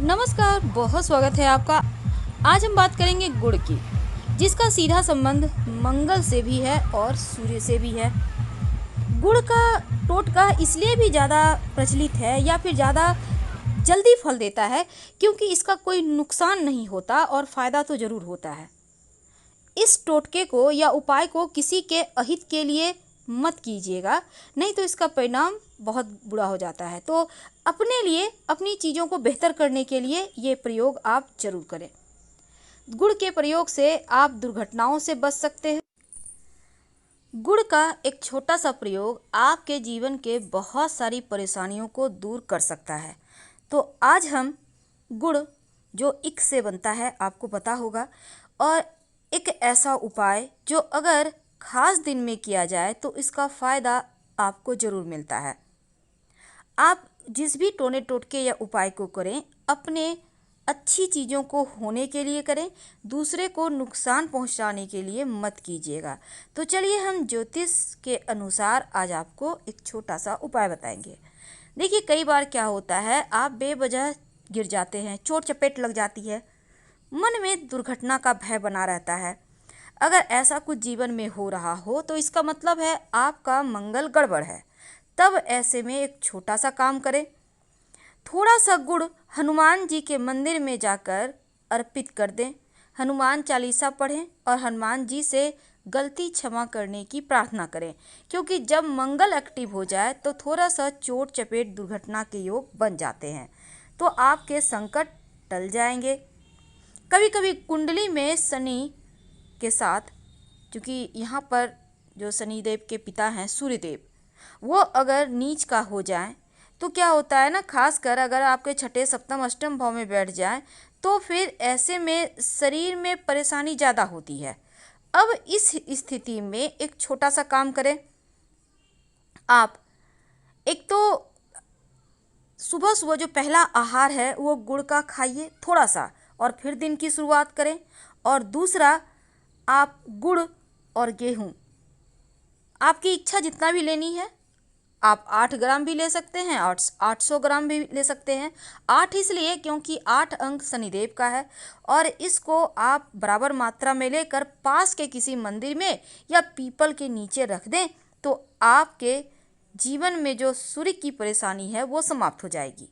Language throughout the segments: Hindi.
नमस्कार, बहुत स्वागत है आपका। आज हम बात करेंगे गुड़ की, जिसका सीधा संबंध मंगल से भी है और सूर्य से भी है। गुड़ का टोटका इसलिए भी ज़्यादा प्रचलित है या फिर ज़्यादा जल्दी फल देता है क्योंकि इसका कोई नुकसान नहीं होता और फ़ायदा तो ज़रूर होता है। इस टोटके को या उपाय को किसी के अहित के लिए मत कीजिएगा, नहीं तो इसका परिणाम बहुत बुरा हो जाता है। तो अपने लिए, अपनी चीज़ों को बेहतर करने के लिए ये प्रयोग आप जरूर करें। गुड़ के प्रयोग से आप दुर्घटनाओं से बच सकते हैं। गुड़ का एक छोटा सा प्रयोग आपके जीवन के बहुत सारी परेशानियों को दूर कर सकता है। तो आज हम गुड़ जो इक से बनता है आपको पता होगा, और एक ऐसा उपाय जो अगर खास दिन में किया जाए तो इसका फ़ायदा आपको ज़रूर मिलता है। आप जिस भी टोने टोटके या उपाय को करें, अपने अच्छी चीज़ों को होने के लिए करें, दूसरे को नुकसान पहुंचाने के लिए मत कीजिएगा। तो चलिए हम ज्योतिष के अनुसार आज आपको एक छोटा सा उपाय बताएंगे। देखिए, कई बार क्या होता है, आप बेवजह गिर जाते हैं, चोट चपेट लग जाती है, मन में दुर्घटना का भय बना रहता है। अगर ऐसा कुछ जीवन में हो रहा हो तो इसका मतलब है आपका मंगल गड़बड़ है। तब ऐसे में एक छोटा सा काम करें, थोड़ा सा गुड़ हनुमान जी के मंदिर में जाकर अर्पित कर दें, हनुमान चालीसा पढ़ें और हनुमान जी से गलती क्षमा करने की प्रार्थना करें, क्योंकि जब मंगल एक्टिव हो जाए तो थोड़ा सा चोट चपेट दुर्घटना के योग बन जाते हैं, तो आपके संकट टल जाएंगे। कभी कभी कुंडली में शनि के साथ, क्योंकि यहाँ पर जो शनिदेव के पिता हैं सूर्यदेव, वो अगर नीच का हो जाए तो क्या होता है ना, खासकर अगर आपके छठे सप्तम अष्टम भाव में बैठ जाए तो फिर ऐसे में शरीर में परेशानी ज़्यादा होती है। अब इस स्थिति में एक छोटा सा काम करें। आप एक तो सुबह सुबह जो पहला आहार है वो गुड़ का खाइए थोड़ा सा, और फिर दिन की शुरुआत करें। और दूसरा, आप गुड़ और गेहूँ, आपकी इच्छा जितना भी लेनी है, आप 8 ग्राम भी ले सकते हैं और 800 ग्राम भी ले सकते हैं। 8 इसलिए क्योंकि 8 अंक शनिदेव का है, और इसको आप बराबर मात्रा में लेकर पास के किसी मंदिर में या पीपल के नीचे रख दें, तो आपके जीवन में जो सूर्य की परेशानी है वो समाप्त हो जाएगी।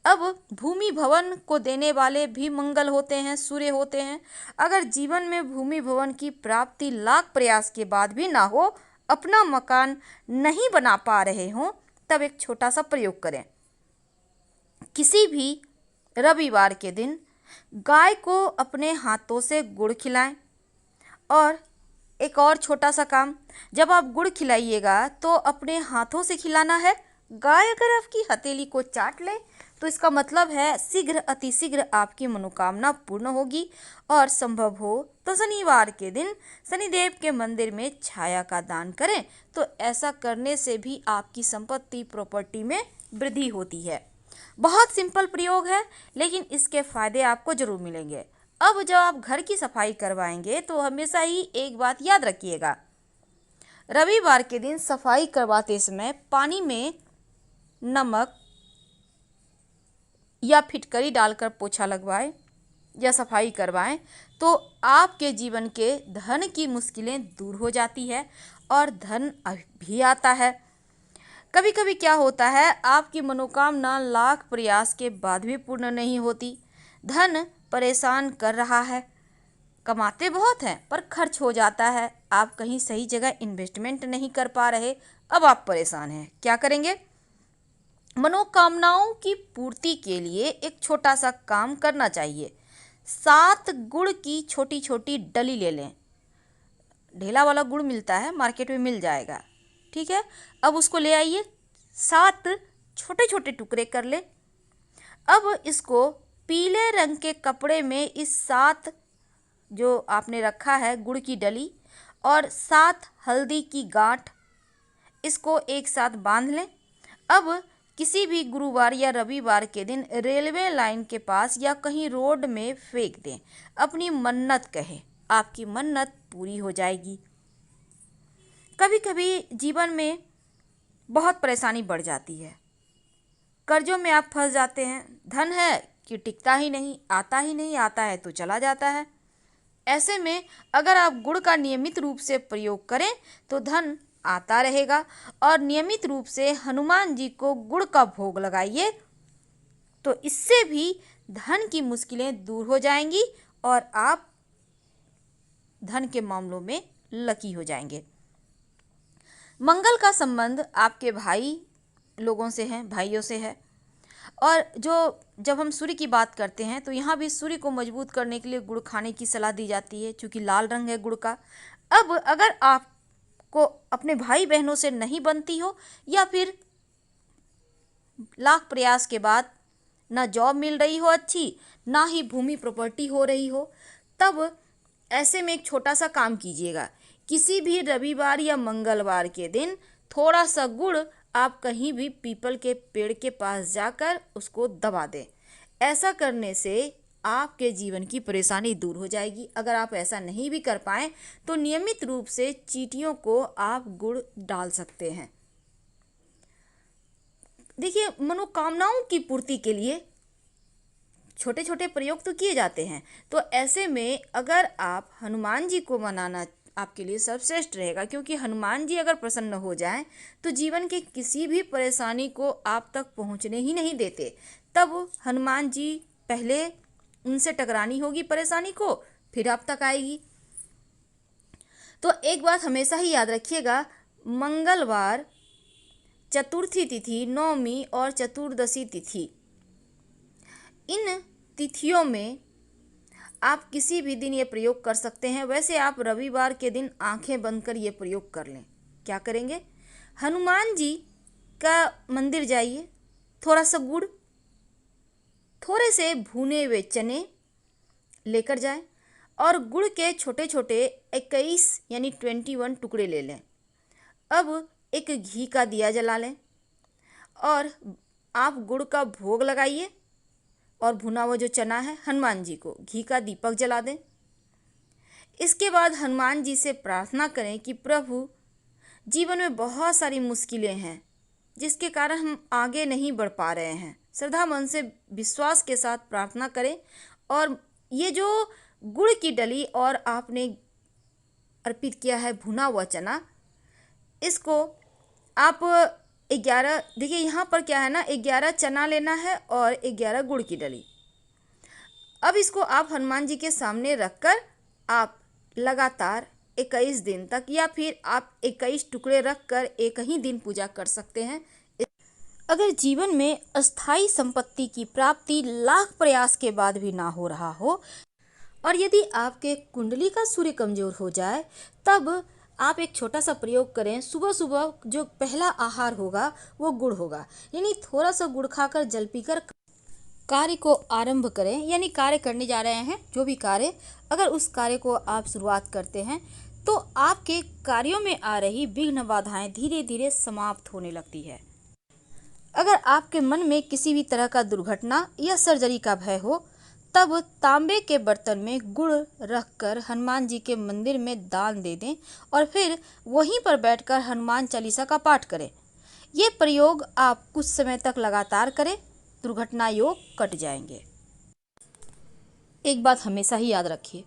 अब भूमि भवन को देने वाले भी मंगल होते हैं, सूर्य होते हैं। अगर जीवन में भूमि भवन की प्राप्ति लाख प्रयास के बाद भी ना हो, अपना मकान नहीं बना पा रहे हों, तब एक छोटा सा प्रयोग करें। किसी भी रविवार के दिन गाय को अपने हाथों से गुड़ खिलाएं। और एक और छोटा सा काम, जब आप गुड़ खिलाइएगा तो अपने हाथों से खिलाना है। गाय अगर आपकी हथेली को चाट ले तो इसका मतलब है शीघ्र अतिशीघ्र आपकी मनोकामना पूर्ण होगी। और संभव हो तो शनिवार के दिन शनिदेव के मंदिर में छाया का दान करें, तो ऐसा करने से भी आपकी संपत्ति प्रॉपर्टी में वृद्धि होती है। बहुत सिंपल प्रयोग है, लेकिन इसके फायदे आपको जरूर मिलेंगे। अब जब आप घर की सफाई करवाएंगे तो हमेशा ही एक बात याद रखिएगा, रविवार के दिन सफाई करवाते समय पानी में नमक या फिटकरी डालकर पोछा लगवाएं या सफाई करवाएं, तो आपके जीवन के धन की मुश्किलें दूर हो जाती है और धन भी आता है। कभी कभी क्या होता है, आपकी मनोकामना लाख प्रयास के बाद भी पूर्ण नहीं होती, धन परेशान कर रहा है, कमाते बहुत हैं पर खर्च हो जाता है, आप कहीं सही जगह इन्वेस्टमेंट नहीं कर पा रहे, अब आप परेशान हैं, क्या करेंगे? मनोकामनाओं की पूर्ति के लिए एक छोटा सा काम करना चाहिए। 7 गुड़ की छोटी छोटी डली ले लें। ढेला वाला गुड़ मिलता है, मार्केट में मिल जाएगा, ठीक है। अब उसको ले आइए, 7 छोटे छोटे टुकड़े कर ले। अब इसको पीले रंग के कपड़े में इस 7 जो आपने रखा है गुड़ की डली और 7 हल्दी की गांठ, इसको एक साथ बांध लें। अब किसी भी गुरुवार या रविवार के दिन रेलवे लाइन के पास या कहीं रोड में फेंक दें। अपनी मन्नत कहें, आपकी मन्नत पूरी हो जाएगी। कभी कभी जीवन में बहुत परेशानी बढ़ जाती है, कर्जों में आप फंस जाते हैं, धन है कि टिकता ही नहीं, आता ही नहीं, आता है तो चला जाता है। ऐसे में अगर आप गुड़ का नियमित रूप से प्रयोग करें तो धन आता रहेगा। और नियमित रूप से हनुमान जी को गुड़ का भोग लगाइए, तो इससे भी धन की मुश्किलें दूर हो जाएंगी और आप धन के मामलों में लकी हो जाएंगे। मंगल का संबंध आपके भाई लोगों से है, भाइयों से है। और जब हम सूर्य की बात करते हैं तो यहाँ भी सूर्य को मजबूत करने के लिए गुड़ खाने की सलाह दी जाती है, क्योंकि लाल रंग है गुड़ का। अब अगर आपको अपने भाई बहनों से नहीं बनती हो, या फिर लाख प्रयास के बाद ना जॉब मिल रही हो अच्छी, ना ही भूमि प्रॉपर्टी हो रही हो, तब ऐसे में एक छोटा सा काम कीजिएगा। किसी भी रविवार या मंगलवार के दिन थोड़ा सा गुड़ आप कहीं भी पीपल के पेड़ के पास जाकर उसको दबा दें। ऐसा करने से आपके जीवन की परेशानी दूर हो जाएगी। अगर आप ऐसा नहीं भी कर पाएँ तो नियमित रूप से चींटियों को आप गुड़ डाल सकते हैं। देखिए, मनोकामनाओं की पूर्ति के लिए छोटे छोटे प्रयोग तो किए जाते हैं, तो ऐसे में अगर आप हनुमान जी को मनाना आपके लिए सर्वश्रेष्ठ रहेगा, क्योंकि हनुमान जी अगर प्रसन्न हो जाएं तो जीवन के किसी भी परेशानी को आप तक पहुंचने ही नहीं देते। तब हनुमान जी पहले उनसे टकरानी होगी परेशानी को, फिर आप तक आएगी। तो एक बात हमेशा ही याद रखिएगा, मंगलवार, चतुर्थी तिथि, नवमी और चतुर्दशी तिथि, इन तिथियों में आप किसी भी दिन ये प्रयोग कर सकते हैं। वैसे आप रविवार के दिन आंखें बंद कर ये प्रयोग कर लें। क्या करेंगे? हनुमान जी का मंदिर जाइए, थोड़ा सा गुड़, थोड़े से भुने हुए चने लेकर जाएं और गुड़ के छोटे छोटे 21 यानी 21 टुकड़े ले लें। अब एक घी का दिया जला लें और आप गुड़ का भोग लगाइए और भुना हुआ जो चना है हनुमान जी को घी का दीपक जला दें। इसके बाद हनुमान जी से प्रार्थना करें कि प्रभु, जीवन में बहुत सारी मुश्किलें हैं जिसके कारण हम आगे नहीं बढ़ पा रहे हैं। श्रद्धा मन से विश्वास के साथ प्रार्थना करें और ये जो गुड़ की डली और आपने अर्पित किया है भुना हुआ चना, इसको आप 11, देखिए यहाँ पर क्या है ना, 11 चना लेना है और 11 गुड़ की डली। अब इसको आप हनुमान जी के सामने रखकर आप लगातार 21 दिन तक, या फिर आप 21 टुकड़े रखकर एक ही दिन पूजा कर सकते हैं। अगर जीवन में अस्थाई संपत्ति की प्राप्ति लाख प्रयास के बाद भी ना हो रहा हो, और यदि आपके कुंडली का सूर्य कमजोर हो जाए, तब आप एक छोटा सा प्रयोग करें। सुबह सुबह जो पहला आहार होगा वो गुड़ होगा, यानी थोड़ा सा गुड़ खाकर जल पीकर कार्य को आरंभ करें। यानी कार्य करने जा रहे हैं जो भी कार्य, अगर उस कार्य को आप शुरुआत करते हैं तो आपके कार्यों में आ रही विघ्न बाधाएं धीरे धीरे समाप्त होने लगती है। अगर आपके मन में किसी भी तरह का दुर्घटना या सर्जरी का भय हो, तब तांबे के बर्तन में गुड़ रखकर हनुमान जी के मंदिर में दान दे दें और फिर वहीं पर बैठकर हनुमान चालीसा का पाठ करें। ये प्रयोग आप कुछ समय तक लगातार करें, दुर्घटना योग कट जाएंगे। एक बात हमेशा ही याद रखिए,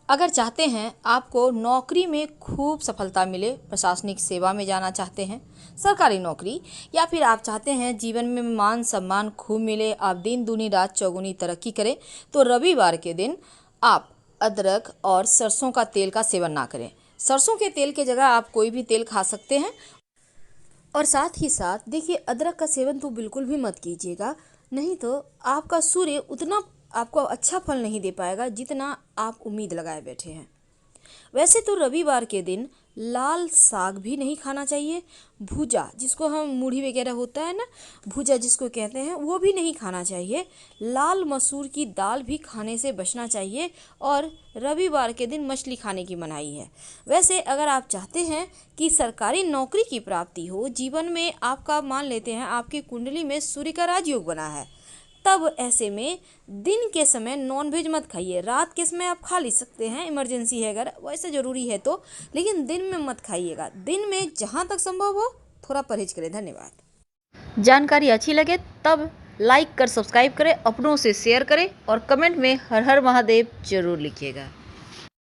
अगर चाहते हैं आपको नौकरी में खूब सफलता मिले, प्रशासनिक सेवा में जाना चाहते हैं, सरकारी नौकरी, या फिर आप चाहते हैं जीवन में मान सम्मान खूब मिले, आप दिन दूनी रात चौगुनी तरक्की करें, तो रविवार के दिन आप अदरक और सरसों का तेल का सेवन ना करें। सरसों के तेल की जगह आप कोई भी तेल खा सकते हैं। और साथ ही साथ देखिए, अदरक का सेवन तो बिल्कुल भी मत कीजिएगा, नहीं तो आपका सूर्य उतना आपको अच्छा फल नहीं दे पाएगा जितना आप उम्मीद लगाए बैठे हैं। वैसे तो रविवार के दिन लाल साग भी नहीं खाना चाहिए, भुजा जिसको हम मूढ़ी वगैरह होता है ना, भुजा जिसको कहते हैं, वो भी नहीं खाना चाहिए। लाल मसूर की दाल भी खाने से बचना चाहिए और रविवार के दिन मछली खाने की मनाही है। वैसे अगर आप चाहते हैं कि सरकारी नौकरी की प्राप्ति हो, जीवन में आपका मान लेते हैं आपकी कुंडली में सूर्य का राजयोग बना है, तब ऐसे में दिन के समय नॉनवेज मत खाइए। रात के समय आप खा ले सकते हैं, इमरजेंसी है अगर वैसे ज़रूरी है तो, लेकिन दिन में मत खाइएगा। दिन में जहाँ तक संभव हो थोड़ा परहेज करें। धन्यवाद। जानकारी अच्छी लगे तब लाइक कर सब्सक्राइब करें, अपनों से शेयर करें और कमेंट में हर हर महादेव जरूर लिखिएगा।